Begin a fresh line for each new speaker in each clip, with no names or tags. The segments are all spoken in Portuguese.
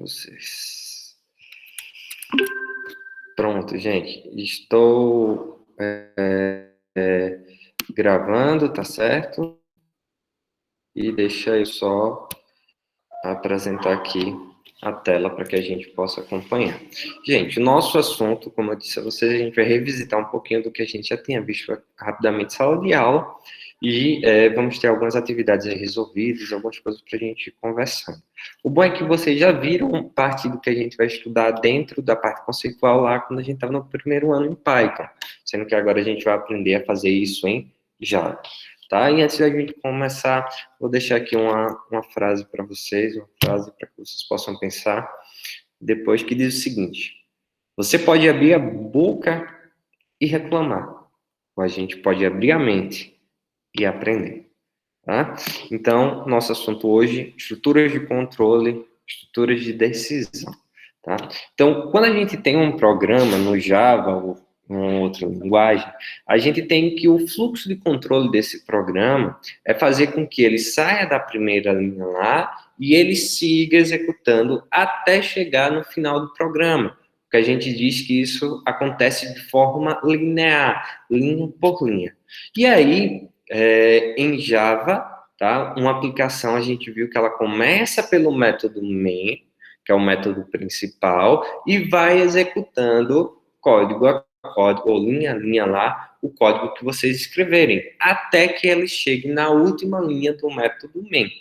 vocês. Pronto, gente. Estou gravando, tá certo? E deixa eu só apresentar aqui a tela para que a gente possa acompanhar. Gente, o nosso assunto, como eu disse a vocês, a gente vai revisitar um pouquinho do que a gente já tinha visto rapidamente em sala de aula e vamos ter algumas atividades aí resolvidas, algumas coisas para a gente conversar. O bom é que vocês já viram parte do que a gente vai estudar dentro da parte conceitual lá quando a gente estava no primeiro ano em Python, sendo que agora a gente vai aprender a fazer isso em Java. Tá? E antes da gente começar, vou deixar aqui uma frase para vocês, uma frase para que vocês possam pensar depois, que diz o seguinte: você pode abrir a boca e reclamar, ou a gente pode abrir a mente e aprender. Tá? Então, nosso assunto hoje, estruturas de controle, estruturas de decisão. Tá? Então, quando a gente tem um programa no Java ou em outra linguagem, a gente tem que o fluxo de controle desse programa é fazer com que ele saia da primeira linha lá e ele siga executando até chegar no final do programa. Porque a gente diz que isso acontece de forma linear, linha por linha. E aí, em Java, tá? Uma aplicação, a gente viu que ela começa pelo método main, que é o método principal, e vai executando código a código, ou linha a linha lá, o código que vocês escreverem, até que ele chegue na última linha do método main.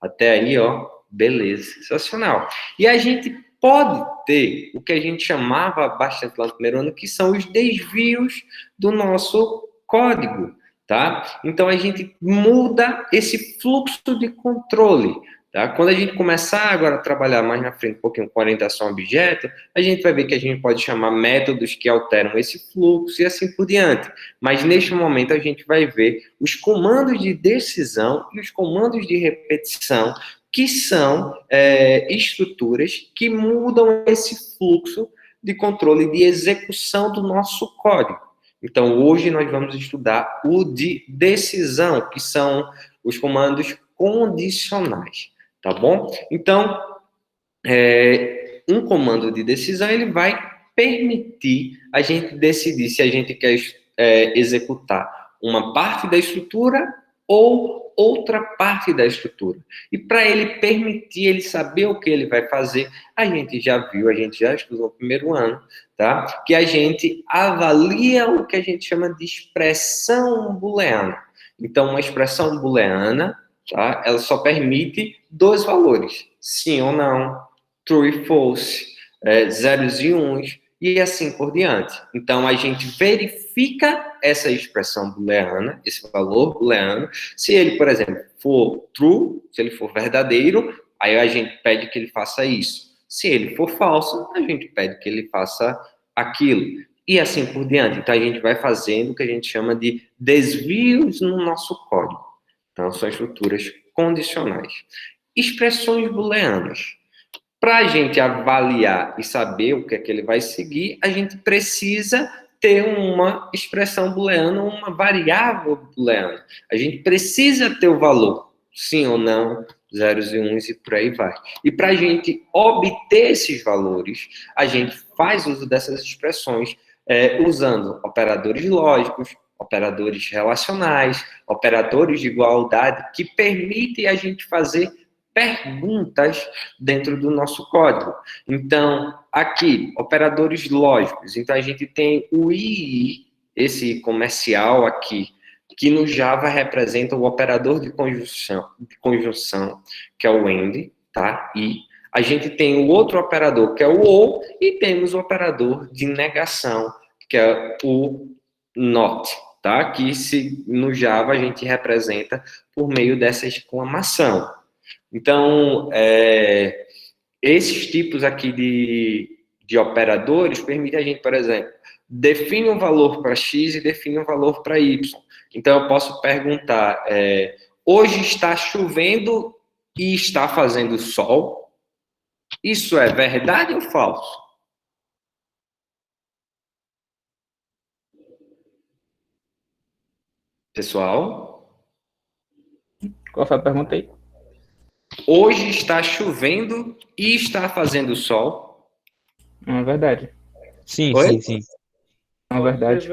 Até aí, ó, beleza, sensacional. E a gente pode ter o que a gente chamava bastante lá no primeiro ano, que são os desvios do nosso código, tá? Então a gente muda esse fluxo de controle, tá? Quando a gente começar agora a trabalhar mais na frente um pouquinho com orientação a objeto, a gente vai ver que a gente pode chamar métodos que alteram esse fluxo e assim por diante. Mas neste momento a gente vai ver os comandos de decisão e os comandos de repetição, que são estruturas que mudam esse fluxo de controle de execução do nosso código. Então, hoje nós vamos estudar o de decisão, que são os comandos condicionais, tá bom? Então, um comando de decisão, ele vai permitir a gente decidir se a gente quer executar uma parte da estrutura ou outra parte da estrutura. E para ele permitir ele saber o que ele vai fazer, a gente já viu, a gente já estudou no primeiro ano, tá? Que a gente avalia o que a gente chama de expressão booleana. Então, uma expressão booleana, tá? Ela só permite dois valores, sim ou não, true e false, zeros e uns, e assim por diante. Então, a gente verifica essa expressão booleana, esse valor booleano, se ele, por exemplo, for true, se ele for verdadeiro, aí a gente pede que ele faça isso. Se ele for falso, a gente pede que ele faça aquilo. E assim por diante. Então, a gente vai fazendo o que a gente chama de desvios no nosso código. Então, são estruturas condicionais. Expressões booleanas. Para a gente avaliar e saber o que é que ele vai seguir, a gente precisa ter uma expressão booleana, uma variável booleana. A gente precisa ter o valor, sim ou não, zeros e uns e por aí vai. E para a gente obter esses valores, a gente faz uso dessas expressões usando operadores lógicos, operadores relacionais, operadores de igualdade, que permitem a gente fazer perguntas dentro do nosso código. Então, aqui, operadores lógicos. Então, a gente tem o II, esse comercial aqui, que no Java representa o operador de conjunção, que é o AND, tá? E a gente tem o outro operador, que é o OR, e temos o operador de negação, que é o NOT, tá? Que no Java a gente representa por meio dessa exclamação. Então, esses tipos aqui de operadores permitem a gente, por exemplo, define um valor para x e define um valor para y. Então, eu posso perguntar, hoje está chovendo e está fazendo sol? Isso é verdade ou falso? Pessoal?
Qual foi a pergunta aí?
Hoje está chovendo e está fazendo sol.
É verdade.
Sim,
Oi?
sim.
É verdade.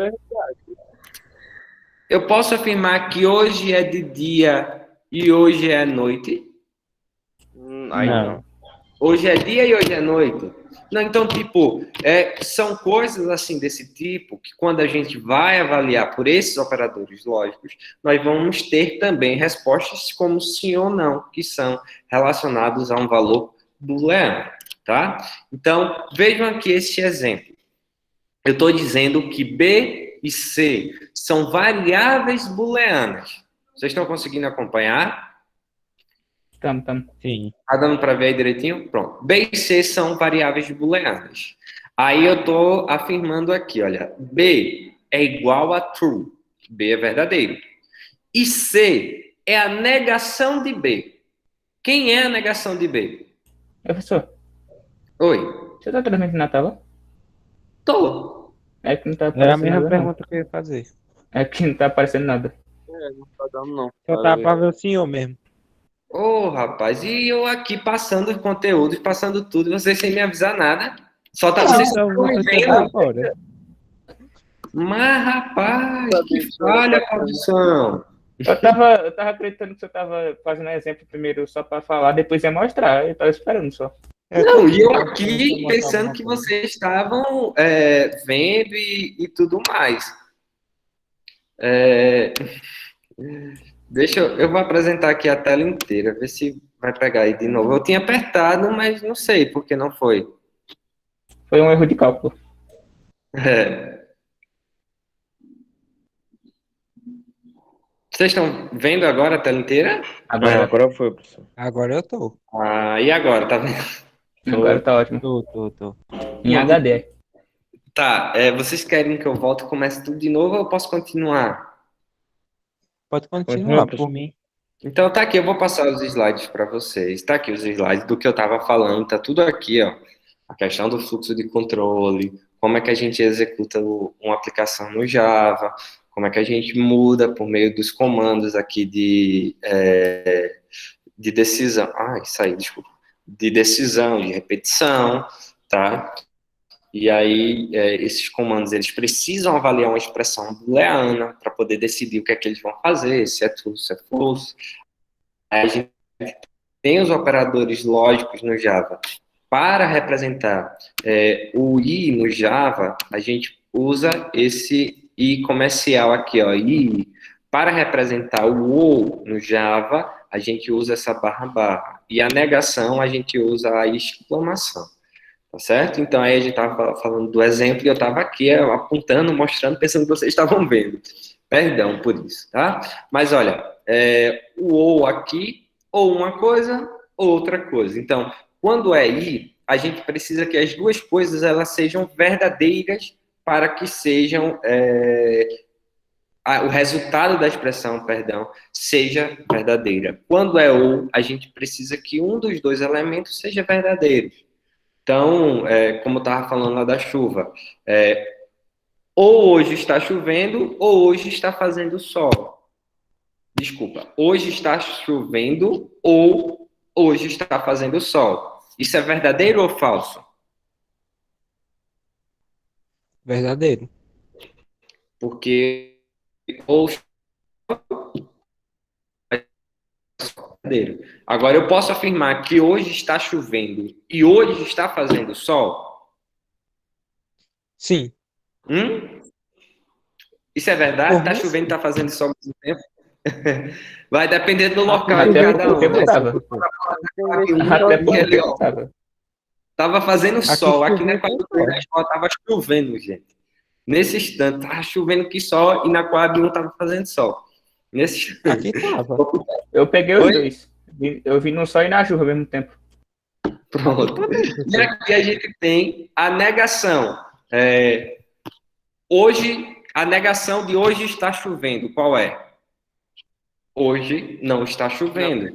Eu posso afirmar que hoje é de dia e hoje é noite?
Aí
Não.
Hoje é dia e hoje é noite. Não, então, tipo, são coisas assim desse tipo que quando a gente vai avaliar por esses operadores lógicos, nós vamos ter também respostas como sim ou não, que são relacionados a um valor booleano, tá? Então, vejam aqui este exemplo. Eu estou dizendo que B e C são variáveis booleanas. Vocês estão conseguindo acompanhar?
Tamo.
Sim.
Tá dando para ver aí direitinho? Pronto. B e C são variáveis booleanas. Aí eu estou afirmando aqui, olha, B é igual a true. B é verdadeiro. E C é a negação de B. Quem é a negação de B?
Professor,
Oi.
você tá transmitindo na tela?
Tô.
É que não tá
Era a
aparecendo
mesma
nada, não.
pergunta que eu ia fazer.
É que não tá aparecendo nada.
não tá dando, não.
Só tava pra ver o senhor mesmo.
Ô, rapaz, e eu aqui passando os conteúdos, passando tudo, vocês sem me avisar nada. Só tá vocês
Então,
estão me
você chegou
vendo.
agora.
Mas, rapaz, que falha, produção.
Eu tava acreditando que você tava fazendo exemplo primeiro só pra falar, depois ia mostrar. Eu tava esperando só.
Não, e eu
Você
aqui
mostrar
pensando
alguma
que
coisa.
vocês estavam vendo e tudo mais. É, eu vou apresentar aqui a tela inteira, ver se vai pegar aí de novo. Eu tinha apertado, mas não sei por que não foi.
Foi um erro de cálculo.
É, vocês estão vendo agora a tela inteira?
Agora
foi, professor. Agora eu tô.
Ah, e agora, tá vendo?
Agora tá ótimo.
Tô.
Em HD.
Tá, vocês querem que eu volte e comece tudo de novo ou eu posso continuar?
Pode
Continua,
continuar por mim.
Então tá aqui, eu vou passar os slides para vocês. Tá aqui os slides do que eu estava falando, tá tudo aqui, ó. A questão do fluxo de controle, como é que a gente executa uma aplicação no Java, como é que a gente muda por meio dos comandos aqui de decisão. Ah, isso aí, desculpa. De decisão, de repetição, tá? E aí, esses comandos, eles precisam avaliar uma expressão booleana para poder decidir o que é que eles vão fazer, se é true, se é false. Aí a gente tem os operadores lógicos no Java. Para representar o i no Java, a gente usa esse i comercial aqui, ó, i. Para representar o ou no Java, a gente usa essa barra barra. E a negação, a gente usa a exclamação. Tá certo? Então, aí a gente estava falando do exemplo e eu estava aqui apontando, mostrando, pensando que vocês estavam vendo. Perdão por isso, tá? Mas, olha, o ou aqui, ou uma coisa, ou outra coisa. Então, quando é i, a gente precisa que as duas coisas elas sejam verdadeiras para que sejam... o resultado da expressão, perdão, seja verdadeira. Quando é ou, a gente precisa que um dos dois elementos seja verdadeiro. Então, como eu estava falando lá da chuva, ou hoje está chovendo, ou hoje está fazendo sol. Desculpa, hoje está chovendo, ou hoje está fazendo sol. Isso é verdadeiro ou falso?
Verdadeiro.
Porque ou verdadeiro. Agora, eu posso afirmar que hoje está chovendo e hoje está fazendo sol?
Sim.
Isso é verdade? Está
Por mim,
chovendo e
sim.
está fazendo sol ao mesmo tempo? Vai depender do
Aqui
local de
Até
cada
o
um,
tempo
né?
tava. Até porque o tempo tava.
Tava fazendo sol. Aqui na
choveu
Coab
com sol.
da escola tava chovendo, gente. Nesse instante, tava chovendo que só, e na Coab 1 tava fazendo sol. Nesse instante.
Aqui tava.
Eu peguei os
Oi?
dois. Eu vi no sol e na chuva ao mesmo tempo.
Pronto.
Também,
E
professor.
aqui a gente tem a negação. Hoje, a negação de hoje está chovendo. Qual é? Hoje não está chovendo.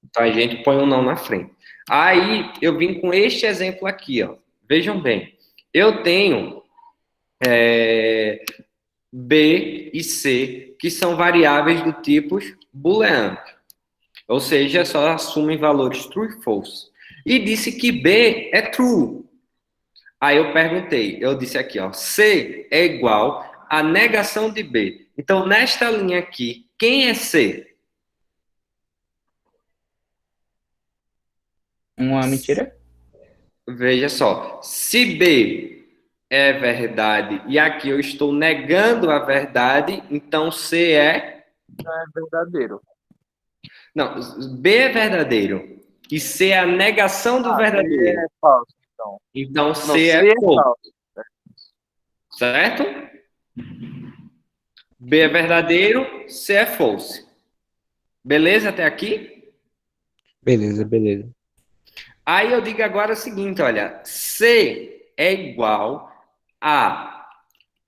Então a gente põe um não na frente. Aí eu vim com este exemplo aqui, ó. Vejam bem. Eu tenho B e C, que são variáveis do tipo booleano. Ou seja, só assumem valores true e false. E disse que B é true. Aí eu perguntei, eu disse aqui, ó, C é igual à negação de B. Então, nesta linha aqui, quem é C?
Uma mentira?
Veja só, se B é verdade e aqui eu estou negando a verdade, então C é...
É verdadeiro.
Não, B é verdadeiro e C é a negação do verdadeiro.
É falso, então.
Então
Não,
C
C
é
é
falso,
falso.
certo? B é verdadeiro, C é false. Beleza até aqui?
Beleza, beleza.
Aí eu digo agora o seguinte, olha, C é igual a...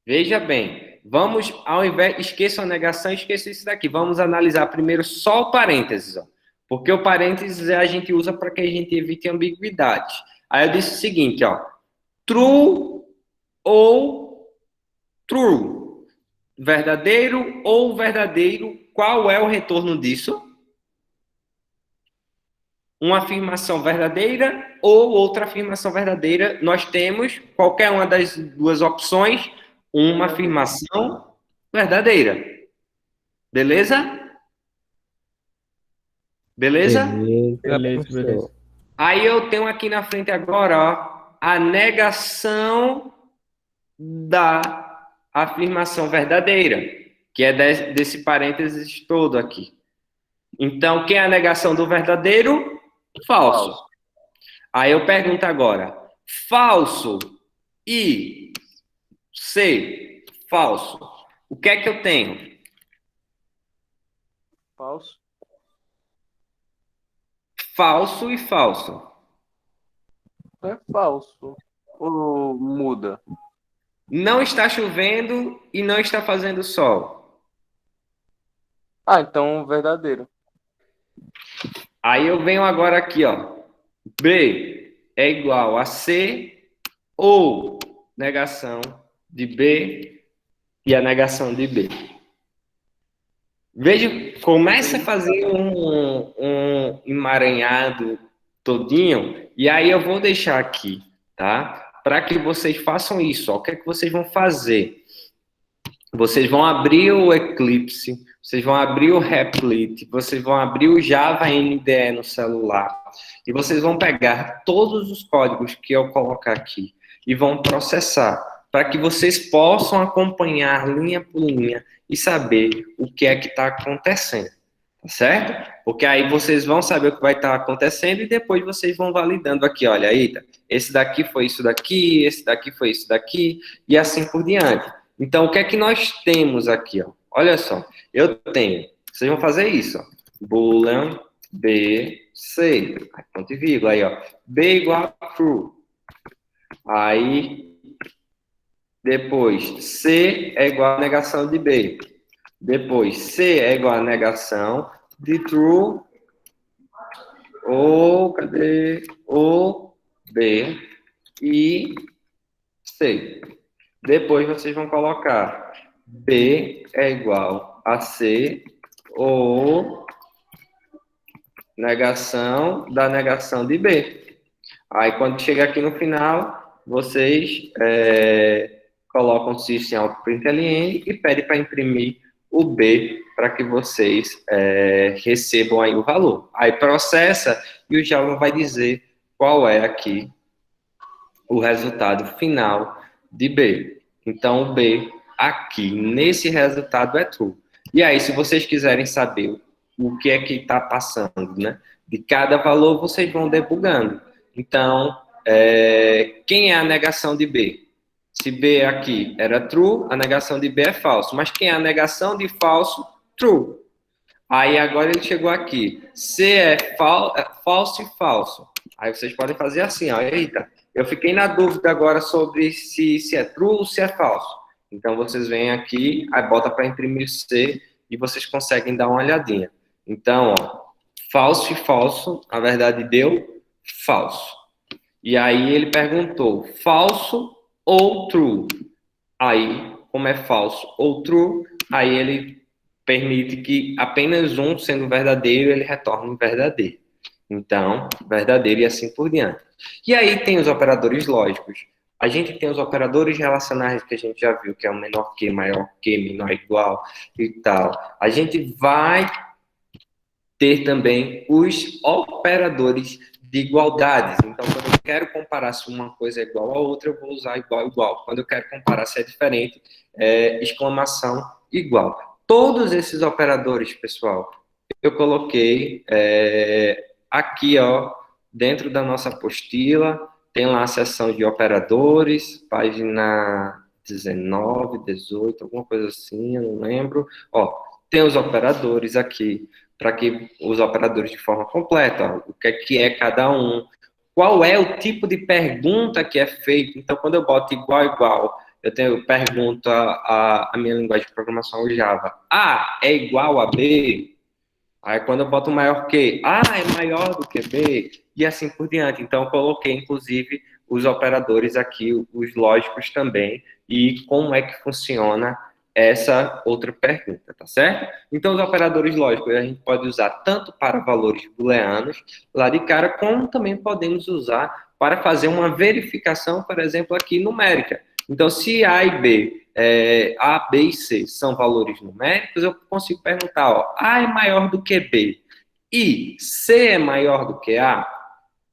Veja bem, vamos, ao invés... Esqueça a negação, esqueça isso daqui. Vamos analisar primeiro só o parênteses, ó. Porque o parênteses a gente usa para que a gente evite ambiguidade. Aí eu disse o seguinte, ó. True ou true. Verdadeiro ou verdadeiro. Qual é o retorno disso? Uma afirmação verdadeira ou outra afirmação verdadeira. Nós temos qualquer uma das duas opções, uma afirmação verdadeira. Beleza? Beleza?
Beleza,
Beleza,
professor.
beleza.
Aí eu tenho aqui na frente agora, ó, a negação da afirmação verdadeira, que é desse parênteses todo aqui. Então, quem é a negação do verdadeiro? Falso. Aí eu pergunto agora, falso e C, falso. O que é que eu tenho?
Falso.
Falso e falso.
É falso. Ou muda?
Não está chovendo e não está fazendo sol.
Ah, então verdadeiro.
Aí eu venho agora aqui, ó. B é igual a C ou negação de B e a negação de B. Veja, começa a fazer um emaranhado todinho, e aí eu vou deixar aqui, tá? Para que vocês façam isso, ó. O que é que vocês vão fazer? Vocês vão abrir o Eclipse, vocês vão abrir o Replit, vocês vão abrir o Java NDE no celular, e vocês vão pegar todos os códigos que eu colocar aqui e vão processar, para que vocês possam acompanhar linha por linha e saber o que é que está acontecendo, tá certo? Porque aí vocês vão saber o que vai estar acontecendo e depois vocês vão validando aqui, olha aí, esse daqui foi isso daqui, esse daqui foi isso daqui, e assim por diante. Então, o que é que nós temos aqui, ó? Olha só, eu tenho, vocês vão fazer isso, ó. Boolean B, C, aí, ponto e vírgula, aí, ó. B igual a true. Aí, depois, C é igual a negação de B. Depois, C é igual a negação de true ou, cadê? Ou B e C. Depois vocês vão colocar B é igual a C ou negação da negação de B. Aí, quando chega aqui no final, vocês colocam system out println e pedem para imprimir o B para que vocês recebam aí o valor. Aí processa e o Java vai dizer qual é aqui o resultado final de B. Então, o B aqui, nesse resultado, é true. E aí, se vocês quiserem saber o que é que está passando, né? De cada valor, vocês vão debugando. Então, quem é a negação de B? Se B aqui era true, a negação de B é falso. Mas quem é a negação de falso? True. Aí, agora ele chegou aqui. C é falso e falso. Aí, vocês podem fazer assim, ó. Eita, eu fiquei na dúvida agora sobre se é true ou se é falso. Então, vocês vêm aqui, aí bota para imprimir C e vocês conseguem dar uma olhadinha. Então, ó, falso e falso, a verdade deu falso. E aí ele perguntou, falso ou true? Aí, como é falso ou true, aí ele permite que apenas um sendo verdadeiro, ele retorne verdadeiro. Então, verdadeiro e assim por diante. E aí tem os operadores lógicos. A gente tem os operadores relacionais que a gente já viu, que é o menor que, maior que, menor igual e tal. A gente vai ter também os operadores de igualdades. Então, quando eu quero comparar se uma coisa é igual a outra, eu vou usar igual, igual. Quando eu quero comparar se é diferente, exclamação igual. Todos esses operadores, pessoal, eu coloquei aqui, ó, dentro da nossa apostila, tem lá a seção de operadores, página 19, 18, alguma coisa assim, eu não lembro. Ó, tem os operadores aqui, para que os operadores de forma completa, ó, o que é cada um, qual é o tipo de pergunta que é feito. Então, quando eu boto igual, igual, eu pergunto a minha linguagem de programação, o Java, A é igual a B? Aí, quando eu boto maior que, A é maior do que B, e assim por diante. Então, eu coloquei, inclusive, os operadores aqui, os lógicos também, e como é que funciona essa outra pergunta, tá certo? Então, os operadores lógicos a gente pode usar tanto para valores booleanos, lá de cara, como também podemos usar para fazer uma verificação, por exemplo, aqui numérica. Então, se A e B, A, B e C são valores numéricos, eu consigo perguntar, ó, A é maior do que B e C é maior do que A.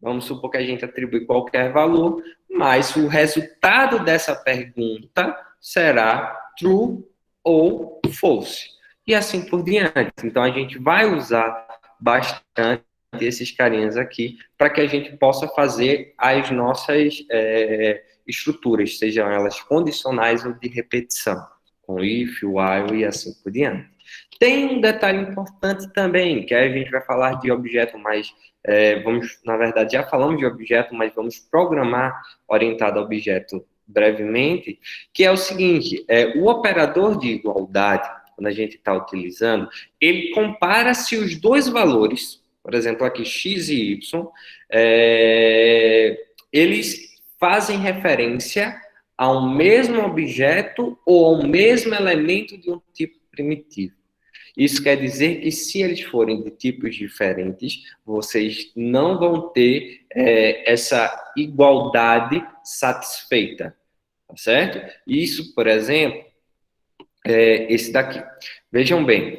Vamos supor que a gente atribui qualquer valor, mas o resultado dessa pergunta será true ou false. E assim por diante. Então, a gente vai usar bastante esses carinhas aqui para que a gente possa fazer as nossas estruturas, sejam elas condicionais ou de repetição, com if, while e assim por diante. Tem um detalhe importante também, que aí a gente vai falar de objeto mais... na verdade, já falamos de objeto, mas vamos programar orientado a objeto brevemente, que é o seguinte, o operador de igualdade, quando a gente está utilizando, ele compara se os dois valores, por exemplo, aqui x e y, eles fazem referência ao mesmo objeto ou ao mesmo elemento de um tipo primitivo. Isso quer dizer que se eles forem de tipos diferentes, vocês não vão ter essa igualdade satisfeita, tá certo? Isso, por exemplo, esse daqui. Vejam bem,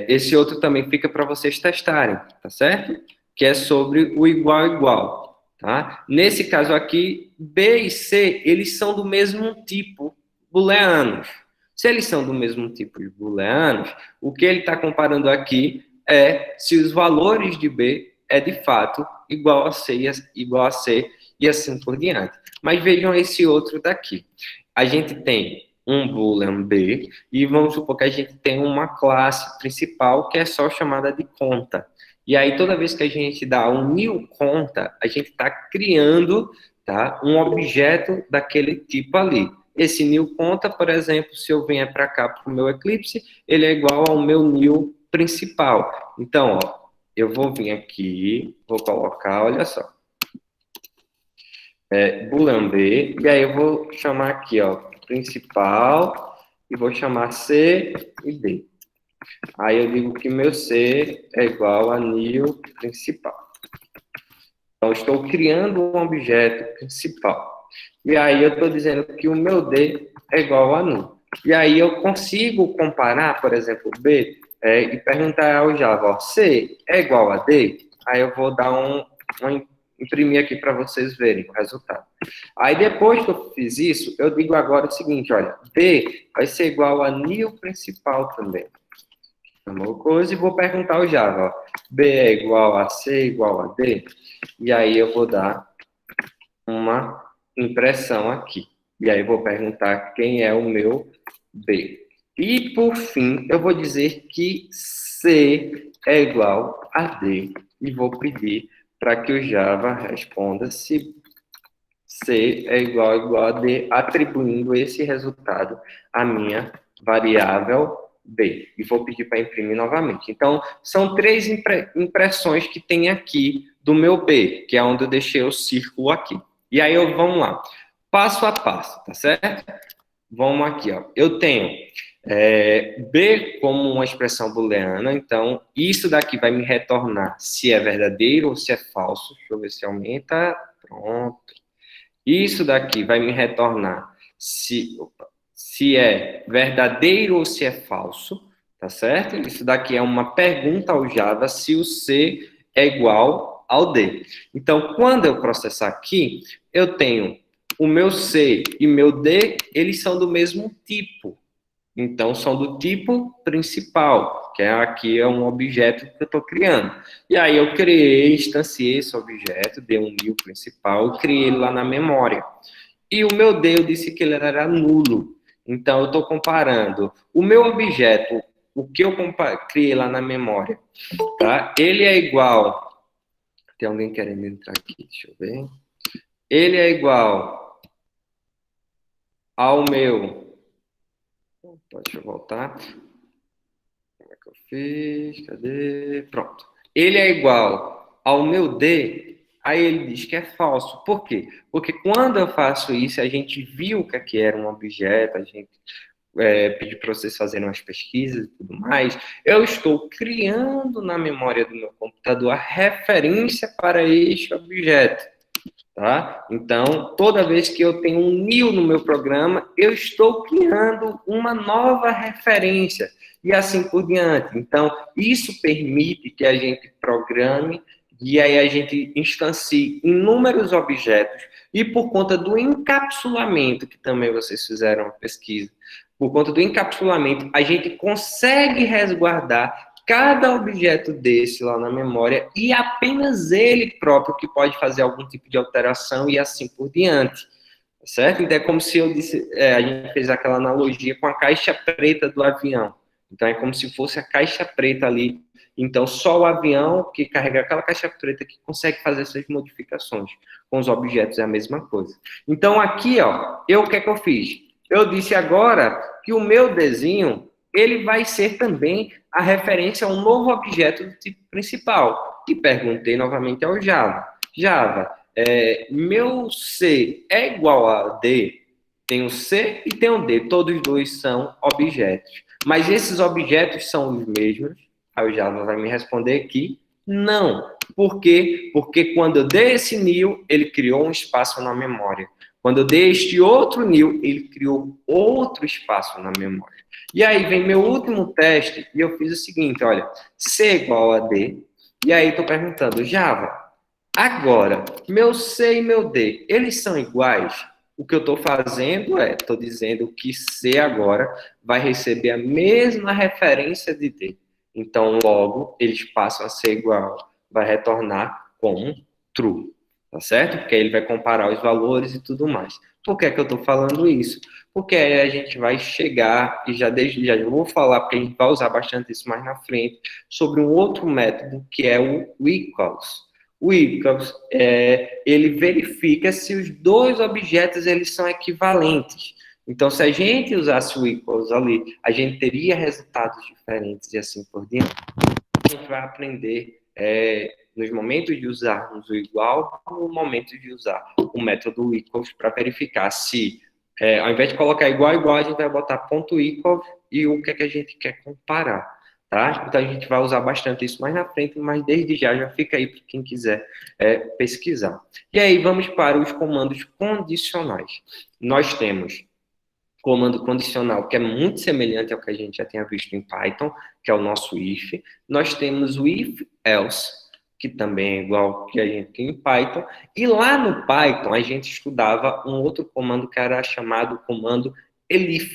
esse outro também fica para vocês testarem, tá certo? Que é sobre o igual, tá? Nesse caso aqui, B e C, eles são do mesmo tipo booleanos. Se eles são do mesmo tipo de booleanos, o que ele está comparando aqui é se os valores de B é de fato igual a C e assim por diante. Mas vejam esse outro daqui. A gente tem um boolean B e vamos supor que a gente tem uma classe principal que é só chamada de conta. E aí toda vez que a gente dá um new conta, a gente está criando, tá, um objeto daquele tipo ali. Esse new conta, por exemplo, se eu vier para cá para o meu Eclipse, ele é igual ao meu new principal. Então, ó, eu vou vir aqui, vou colocar, olha só, boolean B, e aí eu vou chamar aqui, ó, principal, e vou chamar C e D. Aí eu digo que meu C é igual a new principal. Então, estou criando um objeto principal. E aí eu estou dizendo que o meu D é igual a null. E aí eu consigo comparar, por exemplo, B, e perguntar ao Java, ó, C é igual a D? Aí eu vou dar imprimir aqui para vocês verem o resultado. Aí depois que eu fiz isso, eu digo agora o seguinte, olha, B vai ser igual a new principal também. Uma coisa, e vou perguntar ao Java, ó, B é igual a C igual a D? E aí eu vou dar uma impressão aqui. E aí vou perguntar quem é o meu B. E, por fim, eu vou dizer que C é igual a D. E vou pedir para que o Java responda se C é igual a D, atribuindo esse resultado à minha variável B. E vou pedir para imprimir novamente. Então, são 3 impressões que tem aqui do meu B, que é onde eu deixei o círculo aqui. E aí, vamos lá. Passo a passo, tá certo? Vamos aqui, ó. Eu tenho B como uma expressão booleana, então isso daqui vai me retornar se é verdadeiro ou se é falso. Deixa eu ver se aumenta. Pronto. Isso daqui vai me retornar se é verdadeiro ou se é falso, tá certo? Isso daqui é uma pergunta ao Java se o C é igual ao D. Então, quando eu processar aqui, eu tenho o meu C e meu D, eles são do mesmo tipo. Então, são do tipo principal, que aqui é um objeto que eu estou criando. E aí eu instanciei esse objeto, dei um new principal e criei ele lá na memória. E o meu D, eu disse que ele era nulo. Então, eu estou comparando o meu objeto, o que eu criei lá na memória, tá? Ele é igual... Tem alguém querendo entrar aqui, deixa eu ver. Ele é igual ao meu... Deixa eu voltar. Como é que eu fiz? Cadê? Pronto. Ele é igual ao meu D, aí ele diz que é falso. Por quê? Porque quando eu faço isso, a gente viu que aqui era um objeto, a gente pediu para vocês fazerem umas pesquisas e tudo mais, eu estou criando na memória do meu computador a referência para este objeto. Tá? Então, toda vez que eu tenho um new no meu programa, eu estou criando uma nova referência e assim por diante. Então, isso permite que a gente programe e aí a gente instancie inúmeros objetos e por conta do encapsulamento, que também vocês fizeram uma pesquisa, por conta do encapsulamento, a gente consegue resguardar cada objeto desse lá na memória e apenas ele próprio que pode fazer algum tipo de alteração e assim por diante, certo? Então é como se eu disse, a gente fez aquela analogia com a caixa preta do avião. Então é como se fosse a caixa preta ali. Então só o avião que carrega aquela caixa preta que consegue fazer essas modificações. Com os objetos é a mesma coisa. Então aqui, ó, o que é que eu fiz? Eu disse agora que o meu desenho ele vai ser também a referência a um novo objeto do tipo principal. E perguntei novamente ao Java. Java, meu C é igual a D? Tem o C e tem o D. Todos os dois são objetos. Mas esses objetos são os mesmos? Aí o Java vai me responder que não. Por quê? Porque quando eu dei esse new, ele criou um espaço na memória. Quando eu dei este outro new, ele criou outro espaço na memória. E aí vem meu último teste e eu fiz o seguinte, olha, C é igual a D. E aí estou perguntando, Java, agora, meu C e meu D, eles são iguais? O que eu estou fazendo estou dizendo que C agora vai receber a mesma referência de D. Então, logo, eles passam a ser igual, vai retornar como true. Tá certo? Porque aí ele vai comparar os valores e tudo mais. Por que é que eu estou falando isso? Porque aí a gente vai chegar, e já vou falar, porque a gente vai usar bastante isso mais na frente, sobre um outro método, que é o equals. O equals, ele verifica se os dois objetos eles são equivalentes. Então, se a gente usasse o equals ali, a gente teria resultados diferentes e assim por diante. A gente vai aprender nos momentos de usarmos o igual, no momento de usar o método equals para verificar se, ao invés de colocar igual, a gente vai botar ponto equals e o que é que a gente quer comparar, tá? Então a gente vai usar bastante isso mais na frente, mas desde já fica aí para quem quiser pesquisar. E aí vamos para os comandos condicionais. Nós temos comando condicional, que é muito semelhante ao que a gente já tinha visto em Python, que é o nosso if. Nós temos o if-else, que também é igual ao que a gente tem em Python. E lá no Python, a gente estudava um outro comando que era chamado comando elif.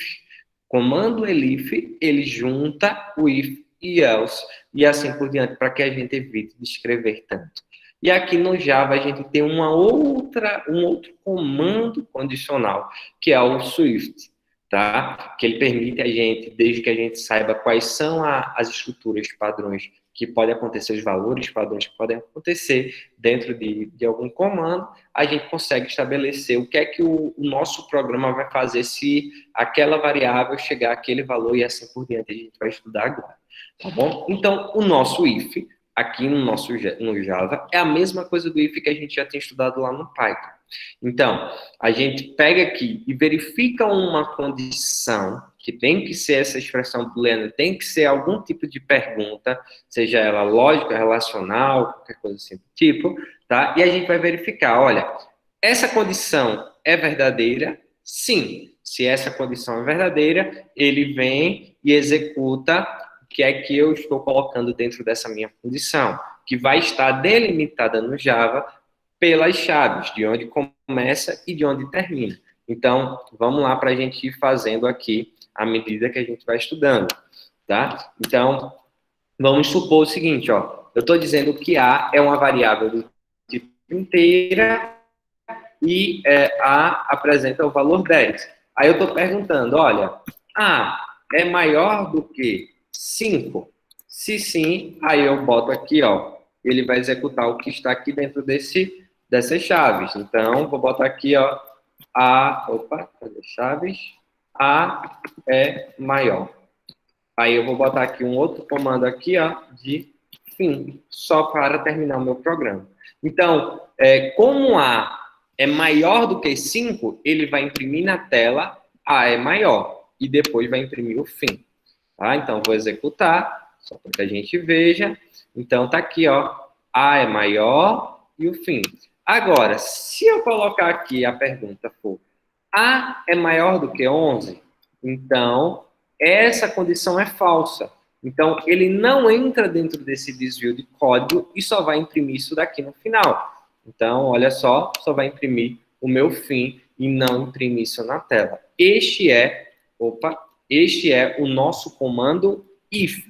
Comando elif, ele junta o if e else, e assim por diante, para que a gente evite de escrever tanto. E aqui no Java a gente tem um outro comando condicional, que é o Swift. Tá? Que ele permite a gente, desde que a gente saiba quais são as estruturas padrões que podem acontecer, os valores padrões que podem acontecer dentro de algum comando, a gente consegue estabelecer o que é que o nosso programa vai fazer se aquela variável chegar àquele valor e assim por diante. A gente vai estudar agora, tá bom? Então, o nosso if, aqui no Java, é a mesma coisa do if que a gente já tem estudado lá no Python. Então, a gente pega aqui e verifica uma condição que tem que ser essa expressão booleana, tem que ser algum tipo de pergunta, seja ela lógica, relacional, qualquer coisa assim do tipo, tá? E a gente vai verificar, olha, essa condição é verdadeira? Sim. Se essa condição é verdadeira, ele vem e executa o que é que eu estou colocando dentro dessa minha condição, que vai estar delimitada no Java pelas chaves, de onde começa e de onde termina. Então, vamos lá para a gente ir fazendo aqui à medida que a gente vai estudando, tá? Então, vamos supor o seguinte, ó. Eu estou dizendo que A é uma variável do tipo inteira e A apresenta o valor 10. Aí eu estou perguntando, olha, A é maior do que 5? Se sim, aí eu boto aqui, ó, ele vai executar o que está aqui dentro dessas chaves. Então, vou botar aqui, ó, cadê chaves? A é maior. Aí eu vou botar aqui um outro comando aqui, ó, de fim, só para terminar o meu programa. Então, como A é maior do que 5, ele vai imprimir na tela A é maior e depois vai imprimir o fim. Tá? Então, vou executar, só para que a gente veja. Então, tá aqui, ó, A é maior e o fim. Agora, se eu colocar aqui a pergunta for A é maior do que 11, então essa condição é falsa. Então, ele não entra dentro desse desvio de código e só vai imprimir isso daqui no final. Então, olha só vai imprimir o meu fim e não imprimir isso na tela. Este é o nosso comando if.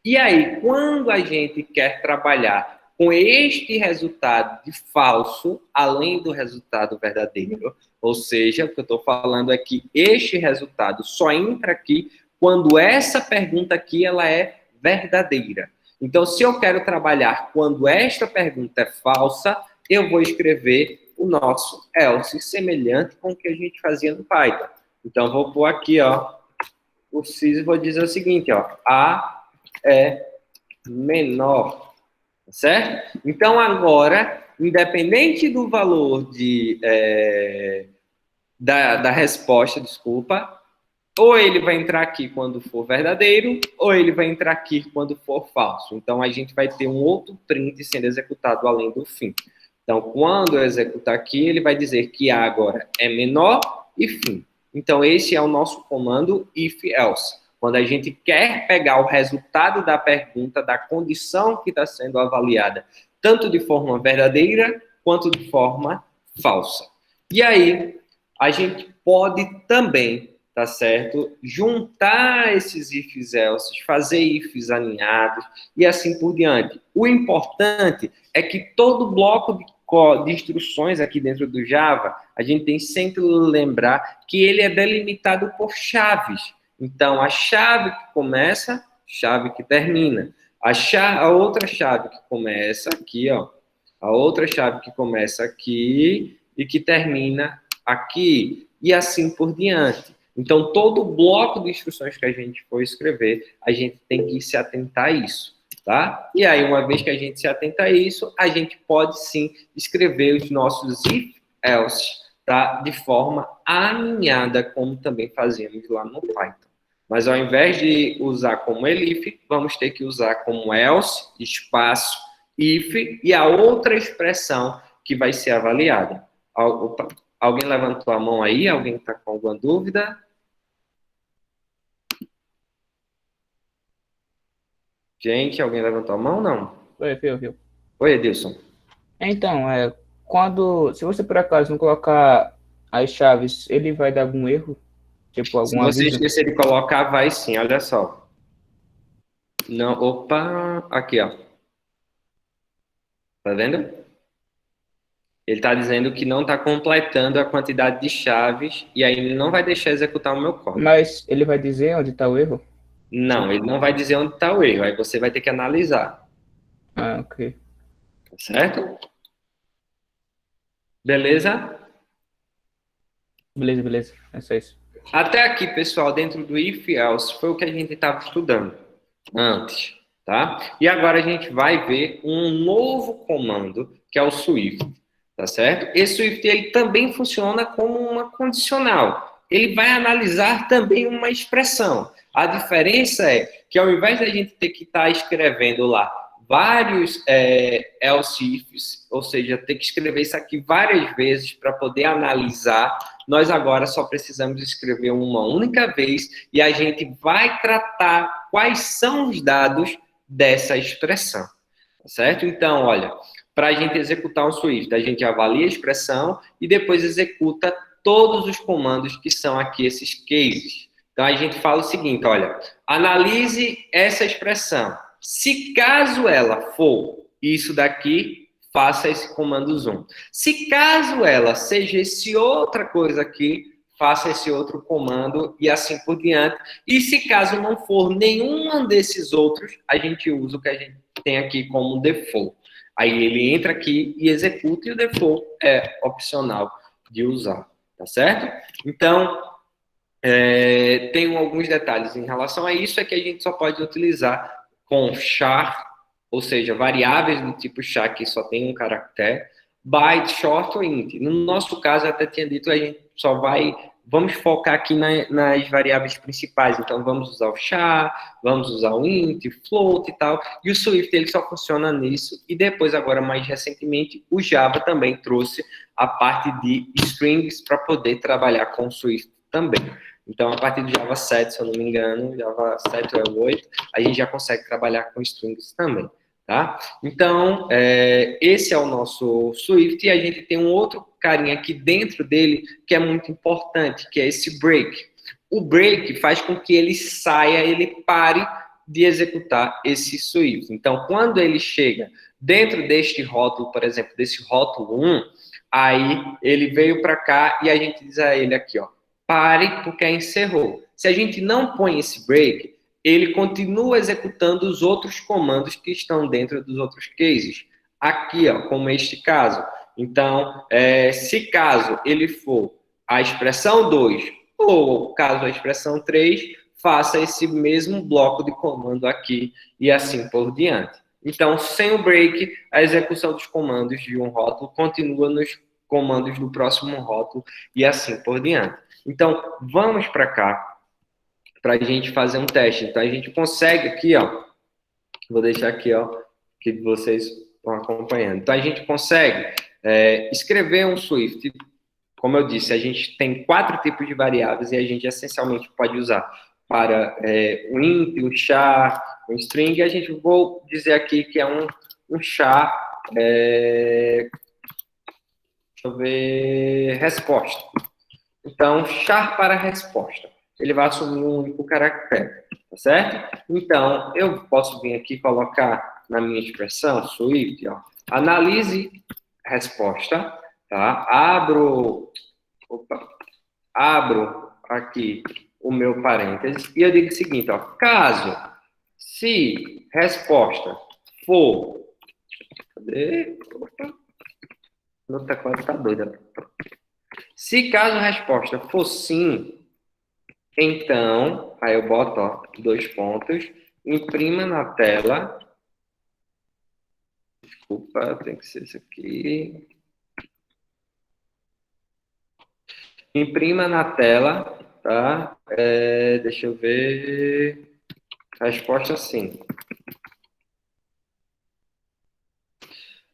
E aí, quando a gente quer trabalhar com este resultado de falso, além do resultado verdadeiro, ou seja, o que eu estou falando é que este resultado só entra aqui quando essa pergunta aqui ela é verdadeira. Então, se eu quero trabalhar quando esta pergunta é falsa, eu vou escrever o nosso else, semelhante com o que a gente fazia no Python. Então, vou pôr aqui, ó, o sys, vou dizer o seguinte, ó, A é menor, certo? Então, agora, independente do valor da resposta, desculpa, ou ele vai entrar aqui quando for verdadeiro, ou ele vai entrar aqui quando for falso. Então, a gente vai ter um outro print sendo executado além do fim. Então, quando eu executar aqui, ele vai dizer que A agora é menor e fim. Então, esse é o nosso comando if-else. Quando a gente quer pegar o resultado da pergunta, da condição que está sendo avaliada, tanto de forma verdadeira, quanto de forma falsa. E aí, a gente pode também, tá certo, juntar esses ifs, elses, fazer ifs alinhados e assim por diante. O importante é que todo bloco de instruções aqui dentro do Java, a gente tem sempre que lembrar que ele é delimitado por chaves. Então, a chave que começa, chave que termina. A outra chave que começa aqui, ó. A outra chave que começa aqui e que termina aqui. E assim por diante. Então, todo bloco de instruções que a gente for escrever, a gente tem que se atentar a isso, tá? E aí, uma vez que a gente se atenta a isso, a gente pode sim escrever os nossos if-else, tá? De forma alinhada, como também fazíamos lá no Python. Mas ao invés de usar como elif, vamos ter que usar como else, espaço, if, e a outra expressão que vai ser avaliada. Opa, alguém levantou a mão aí? Alguém está com alguma dúvida? Gente, alguém levantou a mão? Não.
Viu.
Oi, Edilson.
Então, se você por acaso não colocar as chaves, ele vai dar algum erro? Tipo, algum
Se você
aviso?
esquecer de colocar, vai sim, olha só. Não, opa, aqui, ó. Tá vendo? Ele está dizendo que não está completando a quantidade de chaves e aí ele não vai deixar executar o meu código.
Mas ele vai dizer onde está o erro?
Não, ele não vai dizer onde está o erro, aí você vai ter que analisar.
Ah, ok.
Tá certo? Beleza?
Beleza. É só isso.
Até aqui, pessoal, dentro do if-else, foi o que a gente estava estudando antes, tá? E agora a gente vai ver um novo comando, que é o Swift, tá certo? Esse Swift, ele também funciona como uma condicional. ele vai analisar também uma expressão. A diferença é que ao invés da gente ter que estar escrevendo lá vários else ifs, ou seja, ter que escrever isso aqui várias vezes para poder analisar, nós agora só precisamos escrever uma única vez e a gente vai tratar quais são os dados dessa expressão, tá certo? Então, olha, para a gente executar um Swift, a gente avalia a expressão e depois executa todos os comandos que são aqui esses cases. Então, a gente fala o seguinte, olha, analise essa expressão. Se caso ela for isso daqui, faça esse comando zoom. Se caso ela seja esse outra coisa aqui, faça esse outro comando e assim por diante. E se caso não for nenhum desses outros, a gente usa o que a gente tem aqui como default. Aí ele entra aqui e executa, e o default é opcional de usar, tá certo? Então, tem alguns detalhes em relação a isso, é que a gente só pode utilizar com char, ou seja, variáveis do tipo char que só tem um caractere, byte, short ou int. No nosso caso, eu até tinha dito, a gente só vamos focar aqui nas variáveis principais. Então, vamos usar o char, vamos usar o int, float e tal. E o Swift, ele só funciona nisso. E depois, agora, mais recentemente, o Java também trouxe a parte de strings para poder trabalhar com o Swift também. Então, a partir do Java 7, se eu não me engano, Java 7 ou 8, a gente já consegue trabalhar com strings também, tá? Então, esse é o nosso Swift, e a gente tem um outro carinha aqui dentro dele que é muito importante, que é esse break. O break faz com que ele saia, ele pare de executar esse Swift. Então, quando ele chega dentro deste rótulo, por exemplo, desse rótulo 1, aí ele veio para cá e a gente diz a ele aqui, ó, pare porque encerrou. Se a gente não põe esse break, ele continua executando os outros comandos que estão dentro dos outros cases. Aqui, ó, como este caso. Então, se caso ele for a expressão 2 ou caso a expressão 3, faça esse mesmo bloco de comando aqui e assim por diante. Então, sem o break, a execução dos comandos de um rótulo continua nos comandos do próximo rótulo e assim por diante. Então, vamos para cá, para a gente fazer um teste. Então, a gente consegue aqui, ó, vou deixar aqui, ó, que vocês estão acompanhando. Então, a gente consegue escrever um Swift. Como eu disse, a gente tem 4 tipos de variáveis e a gente essencialmente pode usar para um int, um char, um string. E a gente vou dizer aqui que é um char, deixa eu ver, resposta. Então, char para resposta. Ele vai assumir um único caractere, tá certo? Então, eu posso vir aqui e colocar na minha expressão, Swift, ó, analise resposta, tá? Abro aqui o meu parênteses e eu digo o seguinte, ó, caso, se resposta for, cadê? Opa, meu teclado tá doido. Se caso a resposta for sim, então, aí eu boto, ó, 2 pontos, imprima na tela. Desculpa, tem que ser isso aqui. Imprima na tela, tá? Deixa eu ver. Resposta sim.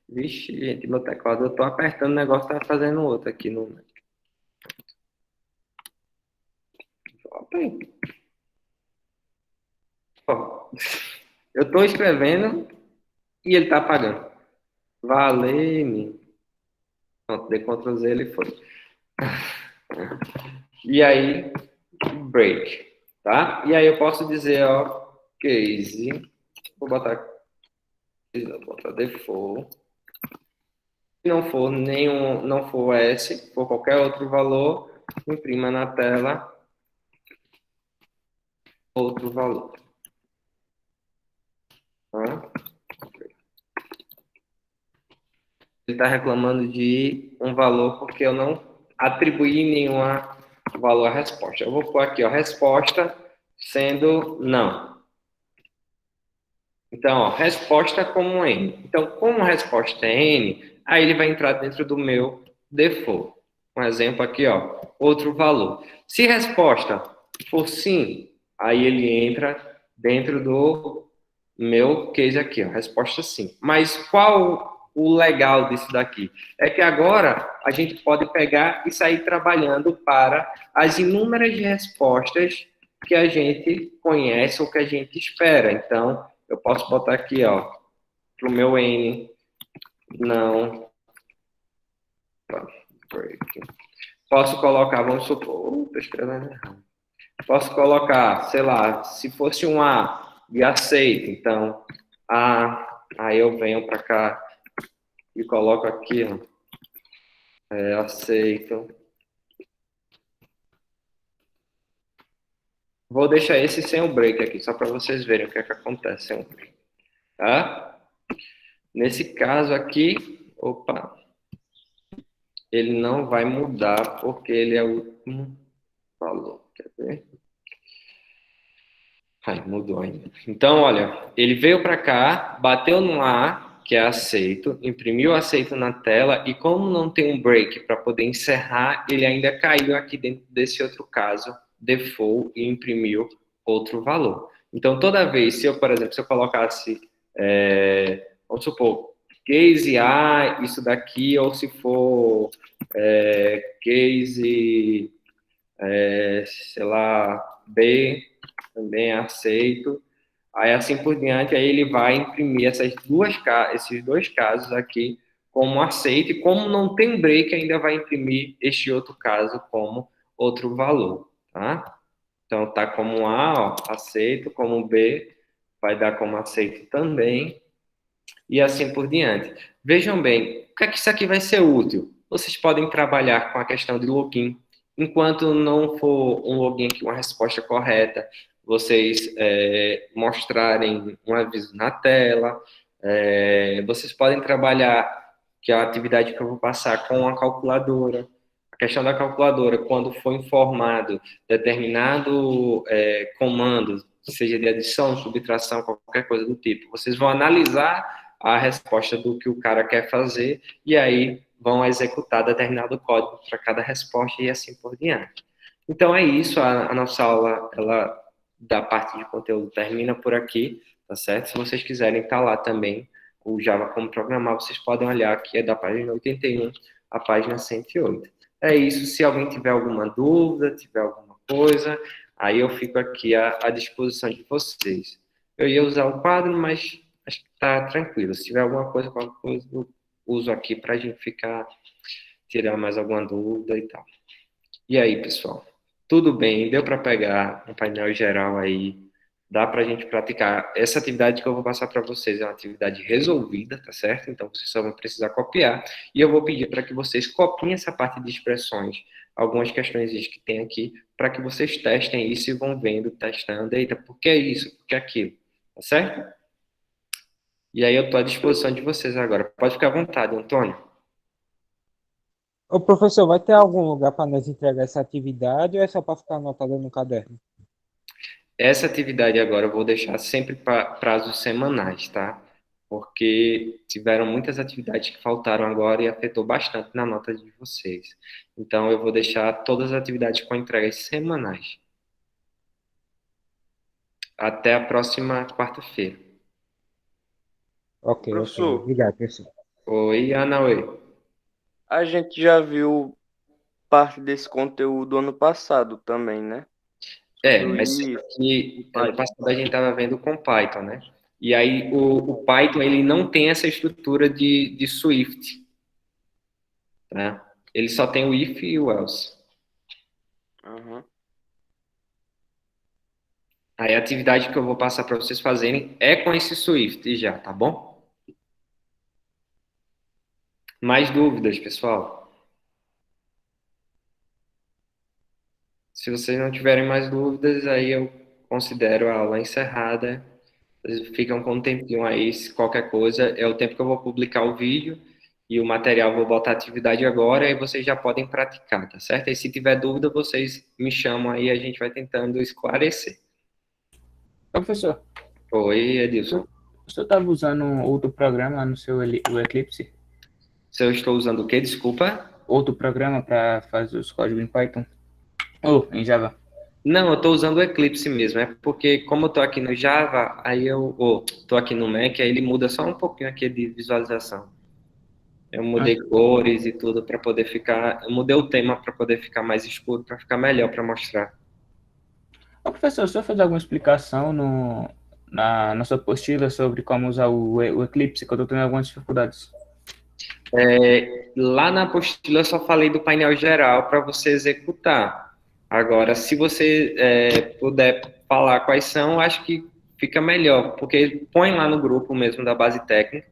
Vixe, gente, meu teclado, eu tô apertando o negócio, tá fazendo outro aqui no... Ó, eu estou escrevendo e ele está apagando. Valeu-me. Pronto, dei Ctrl Z, ele foi. E aí, break, tá? E aí eu posso dizer, ó, case, vou botar default. Se não for nenhum, não for S, for qualquer outro valor, imprima na tela outro valor. Tá? Ele está reclamando de um valor porque eu não atribuí nenhum valor à resposta. Eu vou pôr aqui, ó, resposta sendo não. Então, ó, resposta como N. Então, como a resposta é N, aí ele vai entrar dentro do meu default. Um exemplo aqui, ó, outro valor. Se resposta for sim, aí ele entra dentro do meu case aqui, ó, resposta sim. Mas qual o legal disso daqui? É que agora a gente pode pegar e sair trabalhando para as inúmeras respostas que a gente conhece ou que a gente espera. Então, eu posso botar aqui, ó, para o meu N não break. Posso colocar, vamos supor, estou escrevendo errado. Posso colocar, sei lá, se fosse um A de aceito, então A, aí eu venho para cá e coloco aqui, ó, aceito. Vou deixar esse sem o break aqui, só para vocês verem o que é que acontece sem o break, tá? Nesse caso aqui, opa, ele não vai mudar porque ele é o último valor, quer ver? Ai, mudou ainda. Então, olha, ele veio para cá, bateu no A, que é aceito, imprimiu aceito na tela, e como não tem um break para poder encerrar, ele ainda caiu aqui dentro desse outro caso, default, e imprimiu outro valor. Então, toda vez, se eu, por exemplo, se eu colocasse, vamos supor, case A, isso daqui, ou se for case, sei lá, B, também aceito. Aí, assim por diante, aí ele vai imprimir esses dois casos aqui como aceito, e como não tem break, ainda vai imprimir este outro caso como outro valor, tá? Então, tá como A, ó, aceito, como B, vai dar como aceito também, e assim por diante. Vejam bem, o que é que isso aqui vai ser útil? Vocês podem trabalhar com a questão de login. Enquanto não for um login aqui, uma resposta correta, vocês mostrarem um aviso na tela. Vocês podem trabalhar, que é a atividade que eu vou passar, com a calculadora. A questão da calculadora, quando for informado determinado comando, seja de adição, subtração, qualquer coisa do tipo, vocês vão analisar a resposta do que o cara quer fazer e aí vão executar determinado código para cada resposta e assim por diante. Então é isso, a nossa aula, ela, da parte de conteúdo termina por aqui, tá certo? Se vocês quiserem estar lá também, o Java como programar, vocês podem olhar aqui, é da página 81 à página 108. É isso, se alguém tiver alguma dúvida, tiver alguma coisa, aí eu fico aqui à disposição de vocês. Eu ia usar o quadro, mas acho que tá tranquilo. Se tiver alguma coisa, qualquer coisa, eu uso aqui para a gente tirar mais alguma dúvida e tal. E aí, pessoal? Tudo bem? Deu para pegar um painel geral aí? Dá para a gente praticar. Essa atividade que eu vou passar para vocês é uma atividade resolvida, tá certo? Então, vocês só vão precisar copiar. E eu vou pedir para que vocês copiem essa parte de expressões, algumas questões que tem aqui, para que vocês testem isso e vão vendo, testando. Eita, por que isso? Por que aquilo? Tá certo? E aí eu estou à disposição de vocês agora. Pode ficar à vontade, Antônio.
Ô, professor, vai ter algum lugar para nós entregar essa atividade ou é só para ficar anotada no caderno?
Essa atividade agora eu vou deixar sempre para prazos semanais, tá? Porque tiveram muitas atividades que faltaram agora e afetou bastante na nota de vocês. Então eu vou deixar todas as atividades com entregas semanais. Até a próxima quarta-feira.
Ok.
Professor,
Obrigado, professor.
Oi, Ana, oi.
a gente já viu parte desse conteúdo ano passado também, né? Sobre o
Mas
if,
que ano
Python.
passado a gente estava vendo com Python, né? E aí o Python ele não tem essa estrutura de Swift, tá? Ele só tem o if e o else.
Uhum.
Aí a atividade que eu vou passar para vocês fazerem é com esse Swift já, tá bom? Mais dúvidas, pessoal? Se vocês não tiverem mais dúvidas, aí eu considero a aula encerrada. Vocês ficam com um tempinho aí, se qualquer coisa, é o tempo que eu vou publicar o vídeo e o material, vou botar atividade agora e vocês já podem praticar, tá certo? E se tiver dúvida, vocês me chamam aí, a gente vai tentando esclarecer.
Professor,
Oi, Edilson.
o senhor estava usando outro programa no seu o Eclipse?
Se eu estou usando o quê? Desculpa.
outro programa para fazer os códigos em Python? Ou em Java?
Não, eu estou usando o Eclipse mesmo. É porque, como eu estou aqui no Java, aí estou aqui no Mac, aí ele muda só um pouquinho aqui de visualização. Eu mudei cores e tudo para poder ficar. Eu mudei o tema para poder ficar mais escuro, para ficar melhor para mostrar.
Ô, professor, o senhor fez alguma explicação na nossa apostila sobre como usar o Eclipse, que eu estou tendo algumas dificuldades?
Lá na apostila eu só falei do painel geral para você executar. Agora, se você puder falar quais são, acho que fica melhor, porque põe lá no grupo mesmo da base técnica,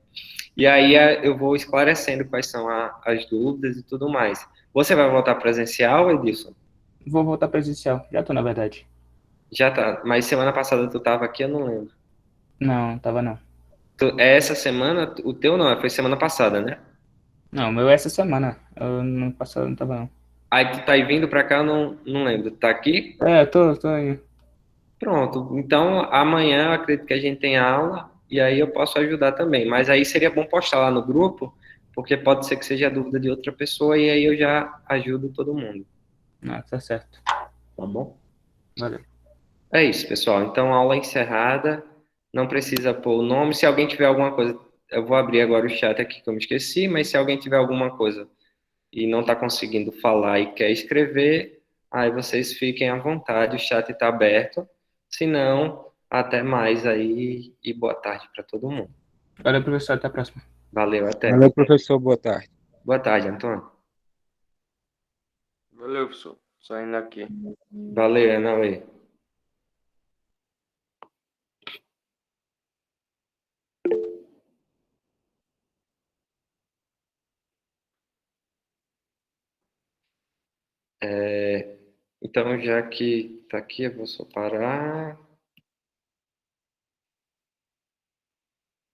e aí eu vou esclarecendo quais são as dúvidas e tudo mais. Você vai voltar presencial, Edilson?
Vou voltar presencial. Já tô, na verdade.
Já tá, mas semana passada tu estava aqui, eu não lembro.
Não, tava não.
É essa semana, o teu não, foi semana passada, né?
Não, o meu é essa semana. Eu no passado não tava não.
Aí tu tá aí vindo pra cá, eu não lembro. Tá aqui?
É, tô aí.
Pronto. Então, amanhã eu acredito que a gente tem aula e aí eu posso ajudar também. Mas aí seria bom postar lá no grupo, porque pode ser que seja dúvida de outra pessoa e aí eu já ajudo todo mundo.
Ah, tá certo.
Tá bom?
Valeu.
É isso, pessoal. Então, aula encerrada. Não precisa pôr o nome. Se alguém tiver alguma coisa, eu vou abrir agora o chat aqui que eu me esqueci, mas se alguém tiver alguma coisa e não está conseguindo falar e quer escrever, aí vocês fiquem à vontade, o chat está aberto. Se não, até mais aí e boa tarde para todo mundo.
Valeu, professor. Até a próxima.
Valeu, até.
Valeu, professor. Boa tarde.
Boa tarde, Antônio.
Valeu, professor. Saindo aqui.
Valeu, Anauê. Então, já que está aqui, eu vou só parar.